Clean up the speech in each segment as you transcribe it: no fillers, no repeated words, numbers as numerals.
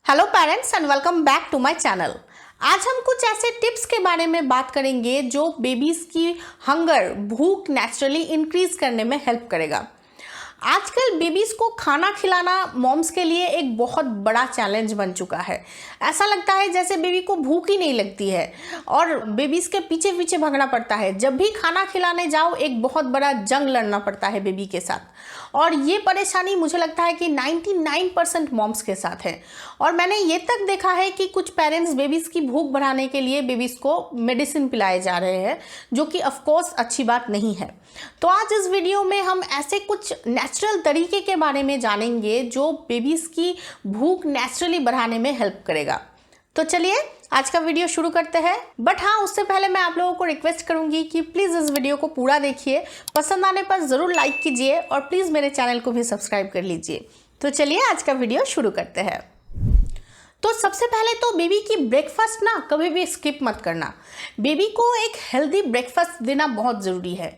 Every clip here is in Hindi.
Hello parents and welcome back to my channel. आज हम कुछ ऐसे टिप्स के बारे में बात करेंगे जो बेबीज की हंगर भूख नेचुरली इंक्रीज करने में हेल्प करेगा। आजकल बेबीज को खाना खिलाना मॉम्स के लिए एक बहुत बड़ा चैलेंज बन चुका है। ऐसा लगता है जैसे बेबी को भूख ही नहीं लगती है और बेबीज के पीछे पीछे भागना पड़ता है। जब भी खाना खिलाने जाओ एक बहुत बड़ा जंग लड़ना पड़ता है बेबी के साथ, और ये परेशानी मुझे लगता है कि 99% मॉम्स के साथ है। और मैंने ये तक देखा है कि कुछ पेरेंट्स बेबीज की भूख बढ़ाने के लिए बेबीज को मेडिसिन पिलाए जा रहे हैं, जो कि ऑफ कोर्स अच्छी बात नहीं है। तो आज इस वीडियो में हम ऐसे कुछ नेचुरल तरीके के बारे में जानेंगे जो बेबीज की भूख नेचुरली बढ़ाने में हेल्प करेगा। तो चलिए आज का वीडियो शुरू करते हैं। बट हाँ, उससे पहले मैं आप लोगों को रिक्वेस्ट करूंगी कि प्लीज इस वीडियो को पूरा देखिए, पसंद आने पर जरूर लाइक कीजिए और प्लीज मेरे चैनल को भी सब्सक्राइब कर लीजिए। तो चलिए आज का वीडियो शुरू करते हैं। तो सबसे पहले तो बेबी की ब्रेकफास्ट ना कभी भी स्किप मत करना। बेबी को एक हेल्दी ब्रेकफास्ट देना बहुत ज़रूरी है।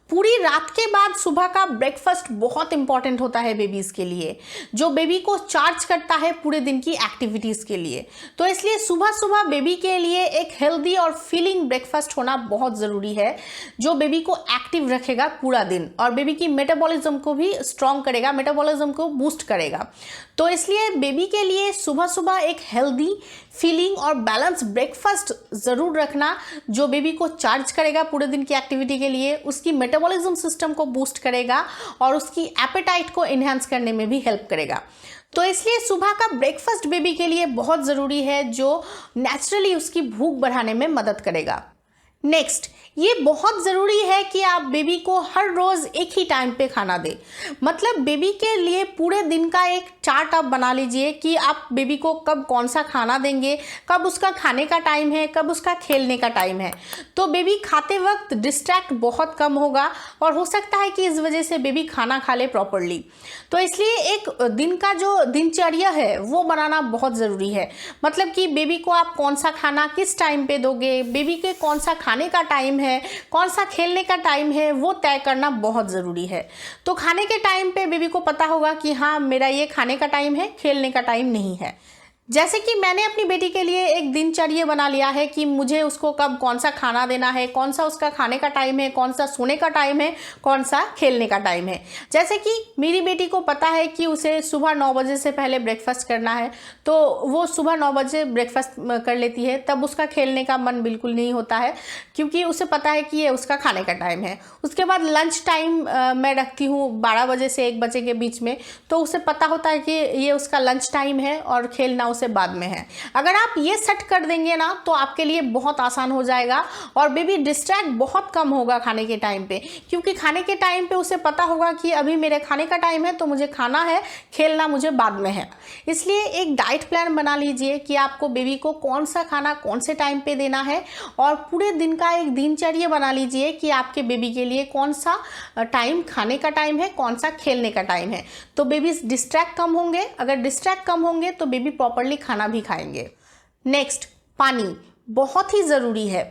पूरी रात के बाद सुबह का ब्रेकफास्ट बहुत इंपॉर्टेंट होता है बेबीज़ के लिए, जो बेबी को चार्ज करता है पूरे दिन की एक्टिविटीज़ के लिए। तो इसलिए सुबह सुबह बेबी के लिए एक हेल्दी और फीलिंग ब्रेकफास्ट होना बहुत ज़रूरी है, जो बेबी को एक्टिव रखेगा पूरा दिन और बेबी की मेटाबॉलिज्म को भी स्ट्रॉन्ग करेगा, मेटाबॉलिज्म को बूस्ट करेगा। तो इसलिए बेबी के लिए सुबह सुबह एक हेल्दी फीलिंग और बैलेंस ब्रेकफास्ट ज़रूर रखना, जो बेबी को चार्ज करेगा पूरे दिन की एक्टिविटी के लिए, उसकी मेटाबॉलिज्म सिस्टम को बूस्ट करेगा और उसकी एपेटाइट को इन्हांस करने में भी हेल्प करेगा। तो इसलिए सुबह का ब्रेकफास्ट बेबी के लिए बहुत ज़रूरी है, जो नेचुरली उसकी भूख बढ़ाने में मदद करेगा। नेक्स्ट, ये बहुत ज़रूरी है कि आप बेबी को हर रोज़ एक ही टाइम पे खाना दें। मतलब बेबी के लिए पूरे दिन का एक चार्ट आप बना लीजिए कि आप बेबी को कब कौन सा खाना देंगे, कब उसका खाने का टाइम है, कब उसका खेलने का टाइम है। तो बेबी खाते वक्त डिस्ट्रैक्ट बहुत कम होगा और हो सकता है कि इस वजह से बेबी खाना खा ले प्रॉपरली। तो इसलिए एक दिन का जो दिनचर्या है वो बनाना बहुत ज़रूरी है। मतलब कि बेबी को आप कौन सा खाना किस टाइम पे दोगे, बेबी के कौन सा खाने का टाइम है, कौन सा खेलने का टाइम है, वो तय करना बहुत ज़रूरी है। तो खाने के टाइम पे बेबी को पता होगा कि हाँ, मेरा ये खाने का टाइम है, खेलने का टाइम नहीं है। जैसे कि मैंने अपनी बेटी के लिए एक दिनचर्या बना लिया है कि मुझे उसको कब कौन सा खाना देना है, कौन सा उसका खाने का टाइम है, कौन सा सोने का टाइम है, कौन सा खेलने का टाइम है। जैसे कि मेरी बेटी को पता है कि उसे सुबह 9 बजे से पहले ब्रेकफास्ट करना है, तो वो सुबह 9 बजे ब्रेकफास्ट कर लेती है। तब उसका खेलने का मन बिल्कुल नहीं होता है, क्योंकि उसे पता है कि ये उसका खाने का टाइम है। उसके बाद लंच टाइम मैं रखती हूँ 12 बजे से 1 बजे के बीच में, तो उसे पता होता है कि ये उसका लंच टाइम है और खेलना से बाद में है। अगर आप ये सेट कर देंगे ना तो आपके लिए बहुत आसान हो जाएगा और बेबी डिस्ट्रैक्ट बहुत कम होगा खाने के टाइम पे, क्योंकि खाने के टाइम पे उसे पता होगा कि अभी मेरे खाने का टाइम है तो मुझे खाना है, खेलना मुझे बाद में है। इसलिए एक डाइट प्लान बना लीजिए कि आपको बेबी को कौन सा खाना कौन से टाइम पे देना है, और पूरे दिन का एक दिनचर्या बना लीजिए कि आपके बेबी के लिए कौन सा टाइम खाने का टाइम है, कौन सा खेलने का टाइम है। तो बेबी डिस्ट्रैक्ट कम होंगे। अगर डिस्ट्रैक्ट कम होंगे तो बेबी प्रॉपरली खाना भी खाएंगे। नेक्स्ट, पानी बहुत ही ज़रूरी है।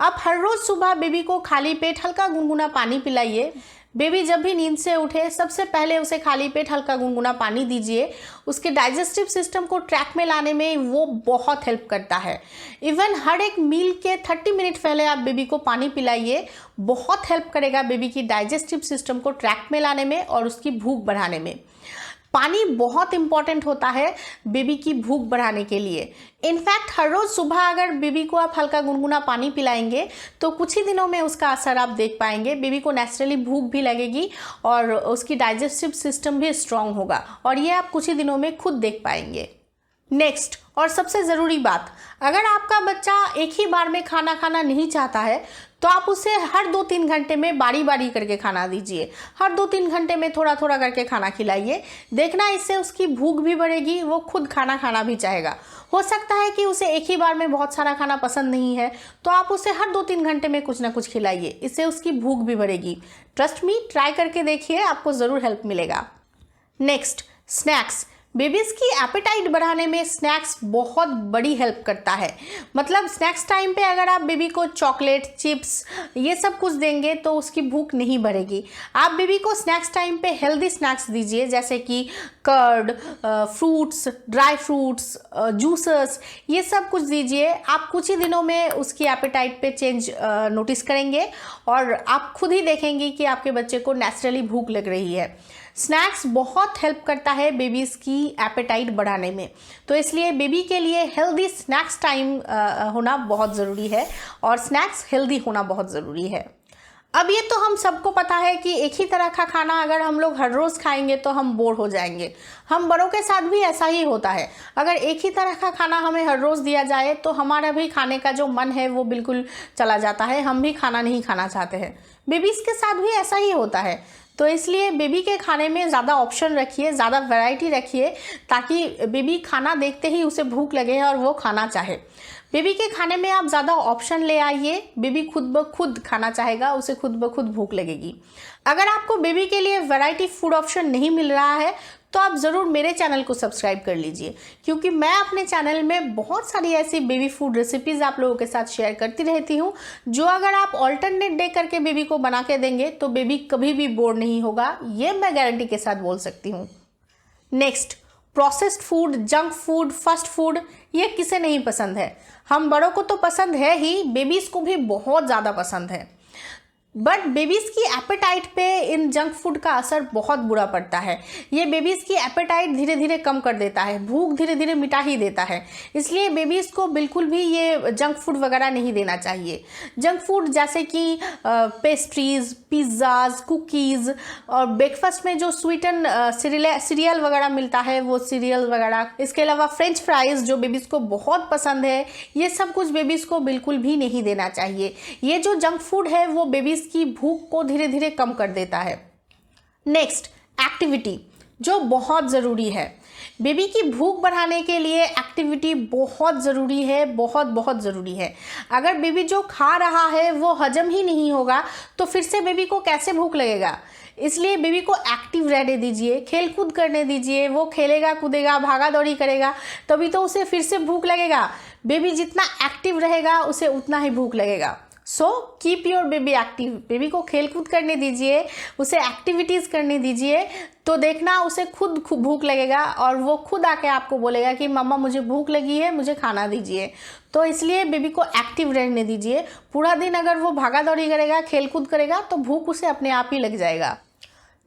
आप हर रोज़ सुबह बेबी को खाली पेट हल्का गुनगुना पानी पिलाइए। बेबी जब भी नींद से उठे सबसे पहले उसे खाली पेट हल्का गुनगुना पानी दीजिए। उसके डाइजेस्टिव सिस्टम को ट्रैक में लाने में वो बहुत हेल्प करता है। इवन हर एक मील के 30 मिनट पहले आप बेबी को पानी पिलाइए, बहुत हेल्प करेगा बेबी की डाइजेस्टिव सिस्टम को ट्रैक में लाने में और उसकी भूख बढ़ाने में। पानी बहुत इंपॉर्टेंट होता है बेबी की भूख बढ़ाने के लिए। इनफैक्ट हर रोज़ सुबह अगर बेबी को आप हल्का गुनगुना पानी पिलाएंगे तो कुछ ही दिनों में उसका असर आप देख पाएंगे। बेबी को नेचुरली भूख भी लगेगी और उसकी डाइजेस्टिव सिस्टम भी स्ट्रांग होगा, और ये आप कुछ ही दिनों में खुद देख पाएंगे। नेक्स्ट और सबसे ज़रूरी बात, अगर आपका बच्चा एक ही बार में खाना खाना नहीं चाहता है तो आप उसे हर 2-3 घंटे में बारी बारी करके खाना दीजिए। हर 2-3 घंटे में थोड़ा थोड़ा करके खाना खिलाइए। देखना इससे उसकी भूख भी बढ़ेगी, वो खुद खाना खाना भी चाहेगा। हो सकता है कि उसे एक ही बार में बहुत सारा खाना पसंद नहीं है, तो आप उसे हर 2-3 घंटे में कुछ ना कुछ खिलाइए, इससे उसकी भूख भी बढ़ेगी। ट्रस्ट मी, ट्राई करके देखिए, आपको ज़रूर हेल्प मिलेगा। Next, snacks. बेबीज़ की एपेटाइट बढ़ाने में स्नैक्स बहुत बड़ी हेल्प करता है। मतलब स्नैक्स टाइम पे अगर आप बेबी को चॉकलेट, चिप्स ये सब कुछ देंगे तो उसकी भूख नहीं बढ़ेगी। आप बेबी को स्नैक्स टाइम पे हेल्दी स्नैक्स दीजिए, जैसे कि curd, fruits, dry fruits, juices, ये सब कुछ दीजिए। आप कुछ ही दिनों में उसकी एपेटाइट पे चेंज नोटिस करेंगे और आप खुद ही देखेंगे कि आपके बच्चे को नेचुरली भूख लग रही है। स्नैक्स बहुत हेल्प करता है बेबीज़ की एपेटाइट बढ़ाने में, तो इसलिए बेबी के लिए हेल्दी स्नैक्स टाइम होना बहुत ज़रूरी है और स्नैक्स हेल्दी होना बहुत ज़रूरी है। अब ये तो हम सबको पता है कि एक ही तरह का खाना अगर हम लोग हर रोज़ खाएंगे तो हम बोर हो जाएंगे। हम बड़ों के साथ भी ऐसा ही होता है। अगर एक ही तरह का खाना हमें हर रोज़ दिया जाए तो हमारा भी खाने का जो मन है वो बिल्कुल चला जाता है, हम भी खाना नहीं खाना चाहते हैं। बेबीज़ के साथ भी ऐसा ही होता है, तो इसलिए बेबी के खाने में ज़्यादा ऑप्शन रखिए, ज़्यादा वैरायटी रखिए, ताकि बेबी खाना देखते ही उसे भूख लगे और वो खाना चाहे। बेबी के खाने में आप ज़्यादा ऑप्शन ले आइए, बेबी खुद ब खुद खाना चाहेगा, उसे खुद ब खुद भूख लगेगी। अगर आपको बेबी के लिए वैरायटी फूड ऑप्शन नहीं मिल रहा है तो आप ज़रूर मेरे चैनल को सब्सक्राइब कर लीजिए, क्योंकि मैं अपने चैनल में बहुत सारी ऐसी बेबी फूड रेसिपीज़ आप लोगों के साथ शेयर करती रहती हूँ, जो अगर आप ऑल्टरनेट डे करके बेबी को बना के देंगे तो बेबी कभी भी बोर नहीं होगा, ये मैं गारंटी के साथ बोल सकती हूँ। Next, processed food, junk food, fast food, ये किसे नहीं पसंद है। हम बड़ों को तो पसंद है ही, बेबीज़ को भी बहुत ज़्यादा पसंद है। बट बेबीज़ की एपेटाइट पे इन जंक फूड का असर बहुत बुरा पड़ता है। ये बेबीज़ की एपेटाइट धीरे धीरे कम कर देता है, भूख धीरे धीरे मिटा ही देता है। इसलिए बेबीज़ को बिल्कुल भी ये जंक फूड वगैरह नहीं देना चाहिए। जंक फूड जैसे कि पेस्ट्रीज़, पिज़्ज़ाज़, कुकीज़ और ब्रेकफास्ट में जो स्वीटन सीरियल वगैरह मिलता है वो सीरियल वगैरह, इसके अलावा फ्रेंच फ्राइज़ जो बेबीज़ को बहुत पसंद है, ये सब कुछ बेबीज़ को बिल्कुल भी नहीं देना चाहिए। ये जो जंक फूड है वो बेबीज़ की भूख को धीरे धीरे कम कर देता है। नेक्स्ट, एक्टिविटी, जो बहुत ज़रूरी है। बेबी की भूख बढ़ाने के लिए एक्टिविटी बहुत ज़रूरी है, बहुत बहुत ज़रूरी है। अगर बेबी जो खा रहा है वो हजम ही नहीं होगा तो फिर से बेबी को कैसे भूख लगेगा। इसलिए बेबी को एक्टिव रहने दीजिए, खेल कूद करने दीजिए। वो खेलेगा, कूदेगा, भागा दौड़ी करेगा, तभी तो उसे फिर से भूख लगेगा। बेबी जितना एक्टिव रहेगा उसे उतना ही भूख लगेगा। So keep your baby active. Baby को खेल कूद करने दीजिए, उसे एक्टिविटीज़ करने दीजिए, तो देखना उसे खुद भूख लगेगा और वो खुद आके आपको बोलेगा कि मम्मा मुझे भूख लगी है, मुझे खाना दीजिए। तो इसलिए बेबी को एक्टिव रहने दीजिए। पूरा दिन अगर वो भागा दौड़ी करेगा, खेल कूद करेगा, तो भूख उसे अपने आप ही लग जाएगा।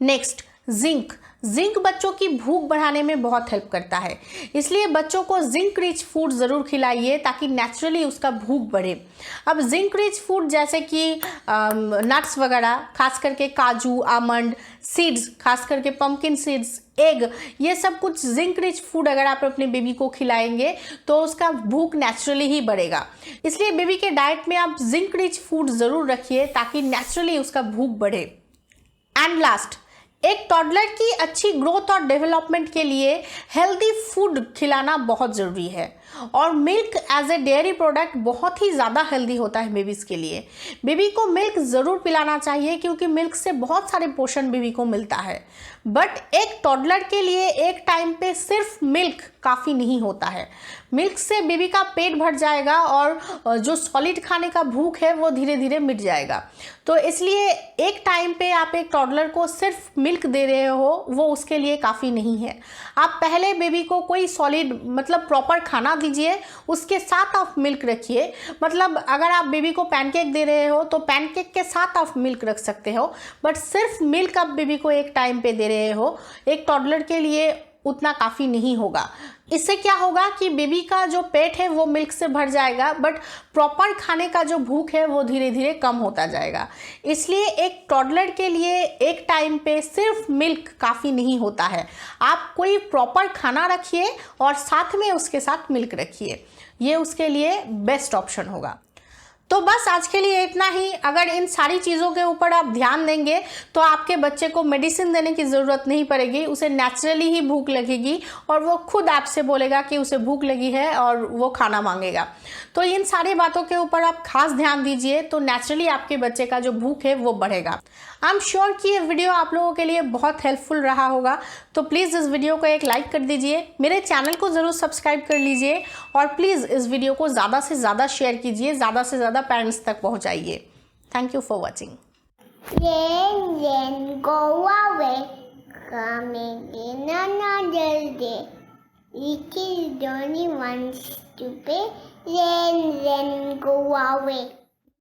Next, zinc. जिंक बच्चों की भूख बढ़ाने में बहुत हेल्प करता है, इसलिए बच्चों को जिंक रिच फूड ज़रूर खिलाइए ताकि नेचुरली उसका भूख बढ़े। अब जिंक रिच फूड जैसे कि नट्स वगैरह, खास करके काजू, आमंड, सीड्स, खास करके पम्पकिन सीड्स, एग, ये सब कुछ जिंक रिच फूड अगर आप अपने बेबी को खिलाएंगे तो उसका भूख नेचुरली ही बढ़ेगा। इसलिए बेबी के डाइट में आप जिंक रिच फूड ज़रूर रखिए ताकि नेचुरली उसका भूख बढ़े। एंड लास्ट, एक टॉडलर की अच्छी ग्रोथ और डेवलपमेंट के लिए हेल्दी फूड खिलाना बहुत ज़रूरी है और milk as a dairy product बहुत ही ज़्यादा हेल्दी होता है बेबीज़ के लिए। बेबी को मिल्क ज़रूर पिलाना चाहिए क्योंकि मिल्क से बहुत सारे पोषण बेबी को मिलता है। बट एक टॉडलर के लिए एक टाइम पे सिर्फ मिल्क काफ़ी नहीं होता है। मिल्क से बेबी का पेट भर जाएगा और जो सॉलिड खाने का भूख है वो धीरे धीरे मिट जाएगा। तो इसलिए एक टाइम पे आप एक टॉडलर को सिर्फ मिल्क दे रहे हो वो उसके लिए काफ़ी नहीं है। आप पहले बेबी को कोई सॉलिड मतलब प्रॉपर खाना दीजिए, उसके साथ आप मिल्क रखिए। मतलब अगर आप बेबी को पैनकेक दे रहे हो तो पैनकेक के साथ आप मिल्क रख सकते हो, बट सिर्फ मिल्क आप बेबी को एक टाइम पे दे रहे हो एक टॉडलर के लिए उतना काफ़ी नहीं होगा। इससे क्या होगा कि बेबी का जो पेट है वो मिल्क से भर जाएगा, बट प्रॉपर खाने का जो भूख है वो धीरे धीरे कम होता जाएगा। इसलिए एक टॉडलर के लिए एक टाइम पे सिर्फ मिल्क काफ़ी नहीं होता है। आप कोई प्रॉपर खाना रखिए और साथ में उसके साथ मिल्क रखिए, ये उसके लिए बेस्ट ऑप्शन होगा। तो बस आज के लिए इतना ही। अगर इन सारी चीज़ों के ऊपर आप ध्यान देंगे तो आपके बच्चे को मेडिसिन देने की ज़रूरत नहीं पड़ेगी, उसे नेचुरली ही भूख लगेगी और वो खुद आपसे बोलेगा कि उसे भूख लगी है और वो खाना मांगेगा। तो इन सारी बातों के ऊपर आप खास ध्यान दीजिए, तो नेचुरली आपके बच्चे का जो भूख है वो बढ़ेगा। आई एम श्योर कि ये वीडियो आप लोगों के लिए बहुत हेल्पफुल रहा होगा, तो प्लीज़ इस वीडियो को एक लाइक कर दीजिए, मेरे चैनल को ज़रूर सब्सक्राइब कर लीजिए और प्लीज़ इस वीडियो को ज़्यादा से ज़्यादा शेयर कीजिए, ज़्यादा से ज़्यादा पेरेंट्स तक पहुँचाइए। Thank you for watching. Then go away, coming in another day. Little Donny wants to play, then go away.